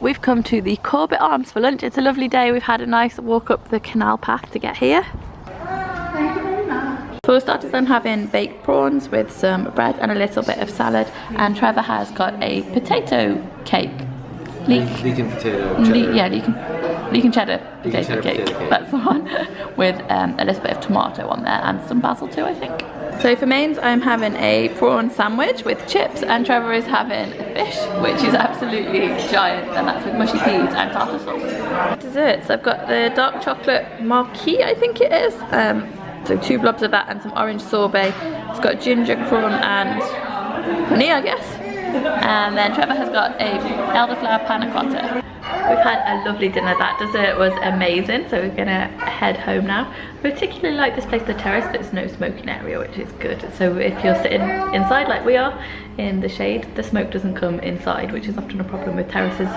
We've come to the Corbett Arms for lunch. It's a lovely day. We've had a nice walk up the canal path to get here. Thank you very much. For starters, I'm having baked prawns with some bread and a little bit of salad, and Trevor has got a potato cake. Leekin potato cheddar. Leekin cheddar potato cake. That's the one. With a little bit of tomato on there and some basil too, I think. So for mains, I'm having a prawn sandwich with chips, and Trevor is having a fish, which is absolutely giant, and that's with mushy peas and tartar sauce. Desserts, I've got the dark chocolate marquis, I think it is. So 2 blobs of that and some orange sorbet. It's got ginger, prawn and honey, I guess. And then Trevor has got a elderflower panna cotta. We've had a lovely dinner. That dessert was amazing, so we're gonna head home now. I particularly like this place, the terrace. There's no smoking area, which is good. So if you're sitting inside like we are in the shade, the smoke doesn't come inside, which is often a problem with terraces.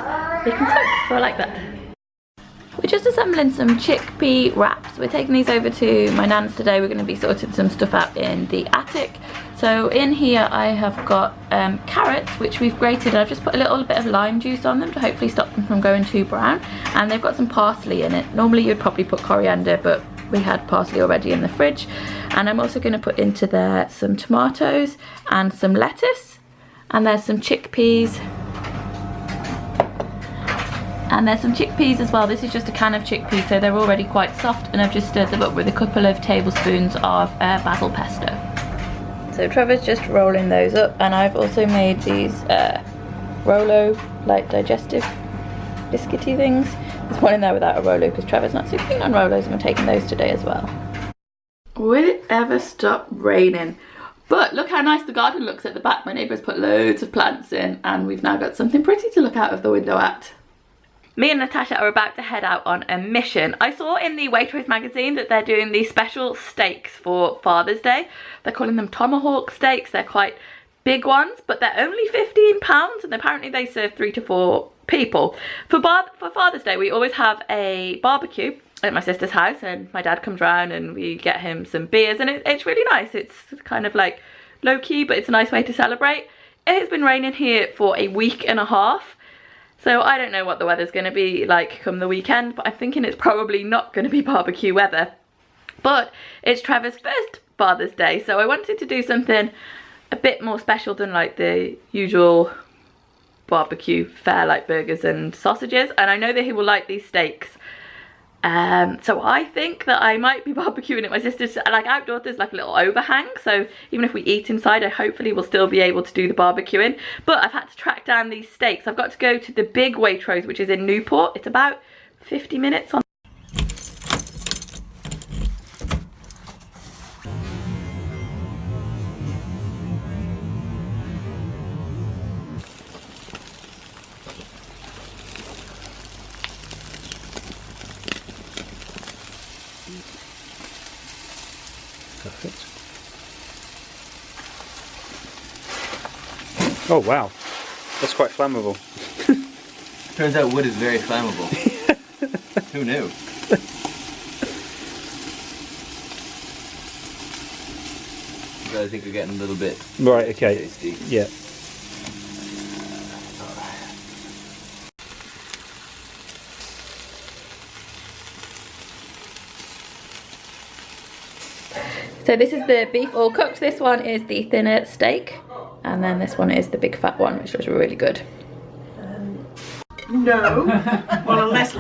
They can smoke, so I like that. We're just assembling some chickpea wraps. We're taking these over to my nan's today. We're going to be sorting some stuff out in the attic. So in here I have got carrots, which we've grated. I've just put a little bit of lime juice on them to hopefully stop them from going too brown. And they've got some parsley in it. Normally you'd probably put coriander, but we had parsley already in the fridge. And I'm also going to put into there some tomatoes and some lettuce. And there's some chickpeas. And there's some chickpeas as well. This is just a can of chickpeas, so they're already quite soft, and I've just stirred them up with a couple of tablespoons of basil pesto. So Trevor's just rolling those up, and I've also made these Rolo, like digestive biscuity things. There's one in there without a Rolo because Trevor's not super keen on Rolos, and we're taking those today as well. Will it ever stop raining? But look how nice the garden looks at the back. My neighbour's put loads of plants in, and we've now got something pretty to look out of the window at. Me and Natasha are about to head out on a mission. I saw in the Waitrose magazine that they're doing these special steaks for Father's Day. They're calling them tomahawk steaks. They're quite big ones, but they're only £15, and apparently they serve 3 to 4 people. For Father's Day, we always have a barbecue at my sister's house, and my dad comes round and we get him some beers, and it's really nice. It's kind of like low-key, but it's a nice way to celebrate. It has been raining here for a week and a half. So I don't know what the weather's going to be like come the weekend, but I'm thinking it's probably not going to be barbecue weather. But it's Trevor's first Father's Day, so I wanted to do something a bit more special than like the usual barbecue fare, like burgers and sausages. And I know that he will like these steaks. So I think that I might be barbecuing at my sister's. Like outdoor, there's like a little overhang, so even if we eat inside, I hopefully will still be able to do the barbecuing. But I've had to track down these steaks. I've got to go to the big Waitrose, which is in Newport. It's about 50 minutes on. Perfect. Oh wow, that's quite flammable. Turns out wood is very flammable. Who knew? I think we're getting a little bit Right, okay. tasty. Yeah. So this is the beef all cooked. This one is the thinner steak, and then this one is the big fat one, which looks really good. No. Well, unless...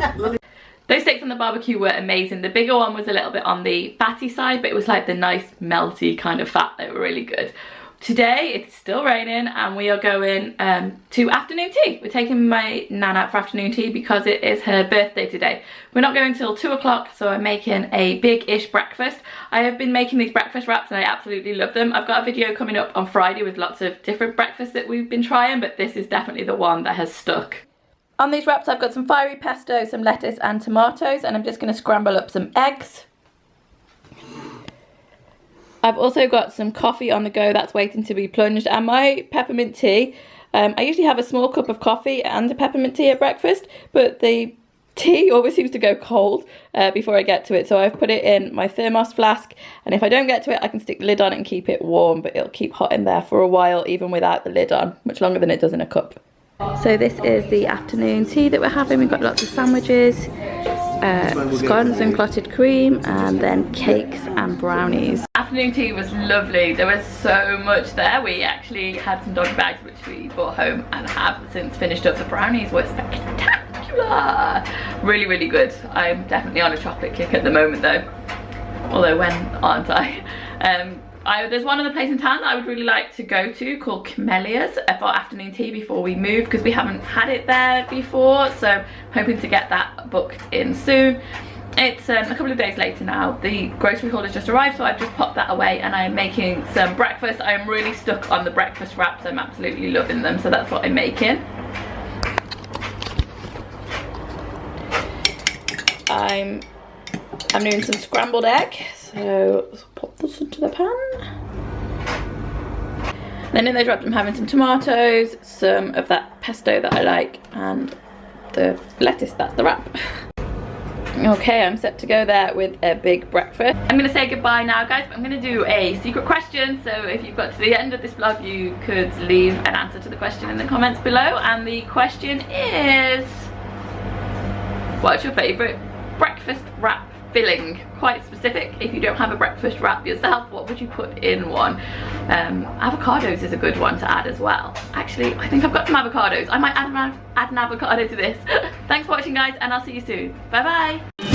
Those steaks on the barbecue were amazing. The bigger one was a little bit on the fatty side, but it was like the nice melty kind of fat. They were really good. Today it's still raining, and we are going to afternoon tea. We're taking my nan out for afternoon tea because it is her birthday today. We're not going till 2 o'clock, so I'm making a big-ish breakfast. I have been making these breakfast wraps and I absolutely love them. I've got a video coming up on Friday with lots of different breakfasts that we've been trying, but this is definitely the one that has stuck. On these wraps I've got some fiery pesto, some lettuce and tomatoes, and I'm just going to scramble up some eggs. I've also got some coffee on the go that's waiting to be plunged, and my peppermint tea. I usually have a small cup of coffee and a peppermint tea at breakfast, but the tea always seems to go cold before I get to it, so I've put it in my thermos flask, and if I don't get to it I can stick the lid on it and keep it warm, but it'll keep hot in there for a while even without the lid on, much longer than it does in a cup. So this is the afternoon tea that we're having. We've got lots of sandwiches, scones and clotted cream, and then cakes and brownies. Afternoon tea was lovely. There was so much there. We actually had some doggy bags which we brought home and have since finished up. The brownies were spectacular. Really, really good. I'm definitely on a chocolate kick at the moment though. Although when aren't I? There's one other place in town that I would really like to go to called Camellia's for afternoon tea before we move, because we haven't had it there before, so I'm hoping to get that booked in soon. It's a couple of days later now. The grocery haul has just arrived, so I've just popped that away and I'm making some breakfast. I'm really stuck on the breakfast wraps. I'm absolutely loving them, so that's what I'm making. I'm doing some scrambled egg, so let's pop this into the pan. Then in those wraps I'm having some tomatoes, some of that pesto that I like, and the lettuce. That's the wrap. Okay, I'm set to go there with a big breakfast. I'm gonna say goodbye now, guys, but I'm gonna do a secret question. So if you've got to the end of this vlog, you could leave an answer to the question in the comments below. And the question is, what's your favourite breakfast wrap filling? Quite specific. If you don't have a breakfast wrap yourself, what would you put in one? Avocados is a good one to add as well. Actually, I think I've got some avocados. I might add an avocado to this. Thanks for watching, guys, and I'll see you soon. Bye bye.